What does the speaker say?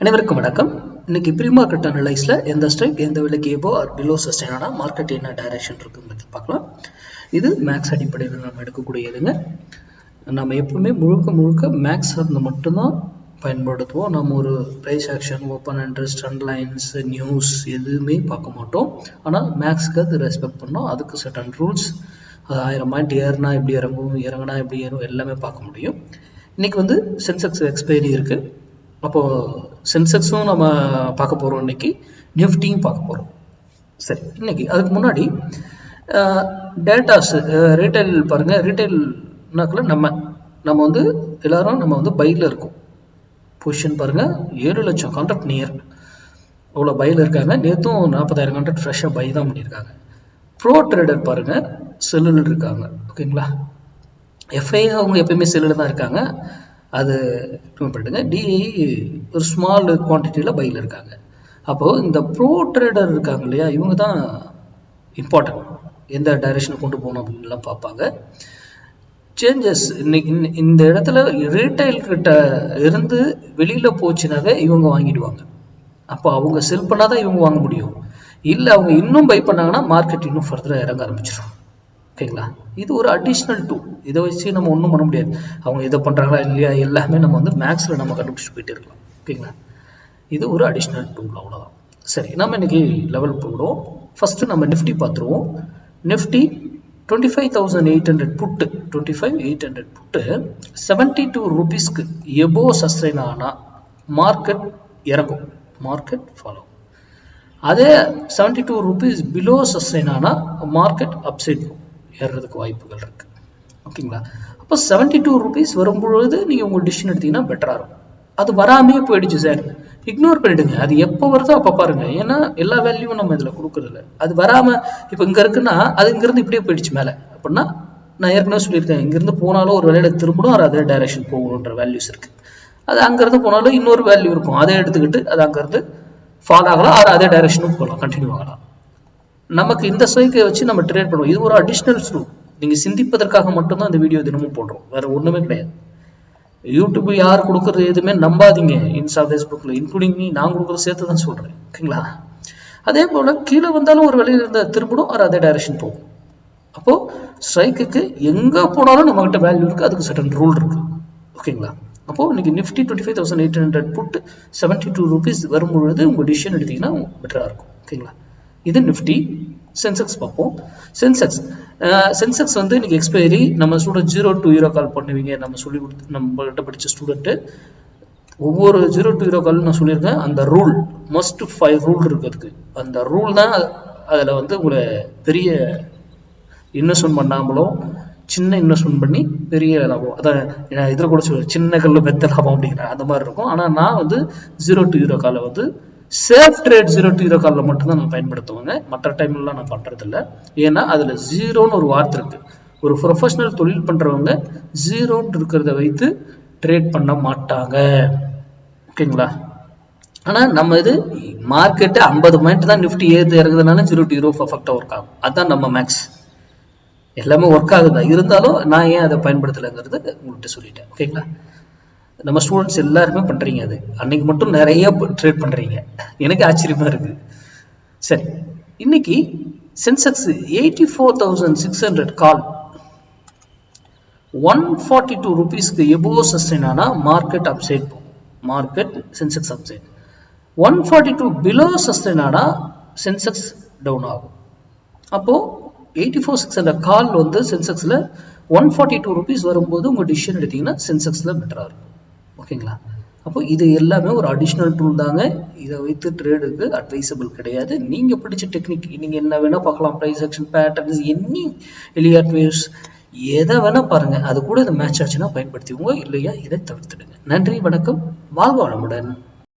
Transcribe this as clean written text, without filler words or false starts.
அனைவருக்கும் வணக்கம். இன்னைக்கு ப்ரீ மார்க்கெட் அனலைஸ்ல எந்த ஸ்ட்ரைக் எந்த விலைக்கு எபோ ஆர் பிலோ சஸ்டைன் ஆனா மார்க்கெட் என்ன டைரக்ஷன் இருக்குங்கிறது பார்க்கலாம். இது மேக்ஸ் அடிப்படையில் நம்ம எடுக்கக்கூடியதுங்க. நம்ம எப்பவுமே முழுக்க மேக்ஸ் சார்ந்து மட்டும்தான் பயன்படுத்துவோம். நம்ம ஒரு price action, open interest, trend news எதுவுமே பார்க்க மாட்டோம். ஆனால் மேக்ஸ்க்கு அது ரெஸ்பெக்ட் பண்ணோம். அதுக்கு சர்டன் ரூல்ஸ், அது 1000 பாயிண்ட் ஏறினா எப்படி இறங்கும், இறங்கினா எப்படி ஏறும், எல்லாமே பார்க்க முடியும். இன்னைக்கு வந்து சென்செக்ஸ் எக்ஸ்பைரி இருக்கு. அப்போது சென்செக்ஸும் நம்ம பார்க்க போகிறோம், இன்னைக்கு நிஃப்டியும் பார்க்க போகிறோம். சரி, இன்னைக்கு அதுக்கு முன்னாடி டேட்டாஸ் ரீட்டைல் பாருங்கள். ரீட்டைல்னாக்குள்ள நம்ம வந்து எல்லாரும் நம்ம வந்து பையில் இருக்கோம். பொசிஷன் பாருங்கள், 7 லட்சம் கான்ட்ராக்ட் நியர் அவ்வளோ பையில் இருக்காங்க. நேற்றும் 40,000 கான்ட்ராக்ட் ஃப்ரெஷ்ஷாக பை தான் பண்ணியிருக்காங்க. ப்ரோ ட்ரேடர் பாருங்கள், செல்லில் இருக்காங்க. ஓகேங்களா, எஃப்ஐ அவங்க எப்பயுமே செல்லில் தான் இருக்காங்க. அது பண்ணிட்டுங்க. டிஐ ஒரு ஸ்மால் குவான்டிட்டியில் பையில் இருக்காங்க. அப்போது இந்த ப்ரோ ட்ரேடர் இருக்காங்க இல்லையா, இவங்க தான் இம்பார்ட்டன்ட். எந்த டைரக்ஷனை கொண்டு போகணும் அப்படின்லாம் பார்ப்பாங்க. சேஞ்சஸ் இன்னைக்கு இந்த இடத்துல ரீட்டைல் கிட்ட இருந்து வெளியில் போச்சுனாவே இவங்க வாங்கிடுவாங்க. அப்போ அவங்க செல் பண்ணாதான் இவங்க வாங்க முடியும். இல்லை அவங்க இன்னும் பை பண்ணாங்கன்னா மார்க்கெட் இன்னும் ஃபர்தராக இறங்க ஆரம்பிச்சிடும். ஓகேங்களா, இது ஒரு அடிஷ்னல் டூல். இதை வச்சு நம்ம ஒன்றும் பண்ண முடியாது. அவங்க இதை பண்ணுறாங்களா இல்லையா எல்லாமே நம்ம வந்து மேக்ஸில் நம்ம கண்டுபிடிச்சி போயிட்டு இருக்கலாம். ஓகேங்களா, இது ஒரு அடிஷ்னல் டூல், அவ்வளோதான். சரி, நம்ம இன்னைக்கு லெவல் போடுவோம். ஃபஸ்ட்டு நம்ம நிஃப்டி பார்த்துருவோம். நிஃப்டி 25,800 புட்டு, 25,800 புட்டு 72 ரூபீஸ்க்கு எபோ சஸ்டைன் ஆனால் மார்க்கெட் இறங்கும், மார்க்கெட் ஃபாலோ. அதே 72 ரூபீஸ் பிலோ சஸ்டைன் ஆனால் மார்க்கெட் அப்சைட் ஏறுறதுக்கு வாய்ப்புகள் இருக்கு. ஓகேங்களா, அப்போ 72 ரூபீஸ் வரும்பொழுது நீங்கள் உங்கள் டிசிஷன் எடுத்தீங்கன்னா பெட்டராக இருக்கும். அது வராமே போயிடுச்சு சார், இக்னோர் பண்ணிடுங்க. அது எப்போ வருதோ அப்போ பாருங்க. ஏன்னா எல்லா வேல்யூவும் நம்ம இதில் கொடுக்குறதில்ல. அது வராமல் இப்போ இங்கே இருக்குன்னா அது இங்கேருந்து இப்படியே போயிடுச்சு மேலே அப்படின்னா, நான் ஏற்கனவே சொல்லியிருக்கேன், இங்கேருந்து போனாலும் ஒரு வேலையில திரும்பணும், அது அதே டைரக்ஷன் போகணுன்ற வேல்யூஸ் இருக்கு. அது அங்கேருந்து போனாலும் இன்னொரு வேல்யூ இருக்கும், அதை எடுத்துக்கிட்டு அது அங்கேருந்து ஃபால் ஆகலாம், அது அதே டைரக்ஷனும் போகலாம், கண்டினியூ ஆகலாம். நமக்கு இந்த ஸ்ட்ரைக்கை வச்சு நம்ம ட்ரேட் பண்ணுவோம். இது ஒரு அடிஷ்னல் டூல். நீங்கள் சிந்திப்பதற்காக மட்டும்தான் இந்த வீடியோ தினமும் போடுறோம், வேற ஒன்றுமே கிடையாது. யூடியூப் யார் கொடுக்குறது எதுவுமே நம்பாதீங்க. இன்ஸ்டா, ஃபேஸ்புக்கில் இன்க்ளூடிங் மீ, நான் கொடுக்குறது சேர்த்து தான் சொல்கிறேன். ஓகேங்களா, அதே போல் கீழே வந்தாலும் ஒரு வெளியில் இருந்த திரும்பணும், அது அதே டைரக்ஷன் போகும். அப்போது ஸ்ட்ரைக்குக்கு எங்கே போனாலும் நம்மகிட்ட வேல்யூ இருக்குது, அதுக்கு சர்டன் ரூல் இருக்குது. ஓகேங்களா, அப்போது இன்னைக்கு நிஃப்டி 25,800 புட்டு 72 ரூபீஸ் வரும்பொழுது உங்கள் டிசிஷன் எடுத்தீங்கன்னா பெட்டராக இருக்கும். ஓகேங்களா, இது நிஃப்டி. சென்செக்ஸ் பார்ப்போம். சென்செக்ஸ் வந்து இன்னைக்கு எக்ஸ்பைரி. நம்ம ஸ்டூடெண்ட் 0 to 0 கால் பண்ணுவீங்க, நம்ம சொல்லி கொடுத்து நம்மகிட்ட படித்த ஸ்டூடெண்ட்டு ஒவ்வொரு 0 to 0 கால் நான் சொல்லியிருக்கேன். அந்த ரூல் மஸ்ட் 5 ரூல் இருக்கிறதுக்கு, அந்த ரூல் தான் அதில் வந்து உங்களை பெரிய இன்வெஸ்ட்மெண்ட் பண்ணாமலோ சின்ன இன்வெஸ்ட்மெண்ட் பண்ணி பெரிய லாபம், அதான் இதில் கூட சொல்லுவேன், சின்ன கல்லு பெத்த லாபம் அப்படிங்கிற அந்த மாதிரி இருக்கும். ஆனால் நான் வந்து 0 to 0 காலை வந்து சேஃப் ட்ரேட் 0 to 0 காலில் மட்டும்தான் நான் பயன்படுத்துவாங்க. மற்ற டைம்லாம் நான் பண்ணுறதில்ல. ஏன்னா அதில் ஜீரோன்னு ஒரு வார்த்தை இருக்குது. ஒரு ப்ரொஃபஷனல் தொழில் பண்ணுறவங்க ஜீரோன்னு இருக்கிறத வைத்து ட்ரேட் பண்ண மாட்டாங்க. ஓகேங்களா, ஆனால் நம்ம இது மார்க்கெட்டு 50 பாயிண்ட் தான் நிஃப்டி ஏற்று இறங்குதுனால 0 to 0 பர்ஃபெக்டாக ஒர்க் ஆகும். அதுதான் நம்ம மேக்ஸ். எல்லாமே ஒர்க் ஆகுதா இருந்தாலும் நான் ஏன் அதை பயன்படுத்தலைங்கிறது உங்கள்கிட்ட சொல்லிட்டேன். ஓகேங்களா, நம்ம ஸ்டூடெண்ட்ஸ் எல்லாருமே பண்ணுறீங்க. அது அன்னைக்கு மட்டும் நிறைய ட்ரேட் பண்ணுறீங்க, எனக்கு ஆச்சரியமா இருக்கு. சரி, இன்னைக்கு சென்செக்ஸ் 84,600 கால் 142 ரூபீஸ்க்கு எபோ சஸ்டைன் ஆனால் மார்க்கெட் அப்சைட் போகும், market Sensex upside. 142 below sustain ஆனால் சென்செக்ஸ் டவுன் ஆகும். அப்போது 84,600 கால் வந்து சென்செக்ஸில் 142 ரூபீஸ் வரும்போது உங்கள் டிசிஷன் எடுத்தீங்கன்னா சென்செக்ஸில் பெட்டராக இருக்கும். ஓகேங்களா, அப்போ இது எல்லாமே ஒரு அடிஷ்னல் டூல் தாங்க. இதை வைத்து ட்ரேடுக்கு அட்வைசபிள் கிடையாது. நீங்கள் படித்த டெக்னிக் நீங்கள் என்ன வேணால் பார்க்கலாம், price action patterns, any Elliott waves, எதை வேணால் பாருங்கள். அது கூட இதை மேட்ச் ஆச்சுன்னா பயன்படுத்திக்கோங்க, இல்லையா இதை தவிர்த்துடுங்க. நன்றி, வணக்கம், வாழ்க வளமுடன்.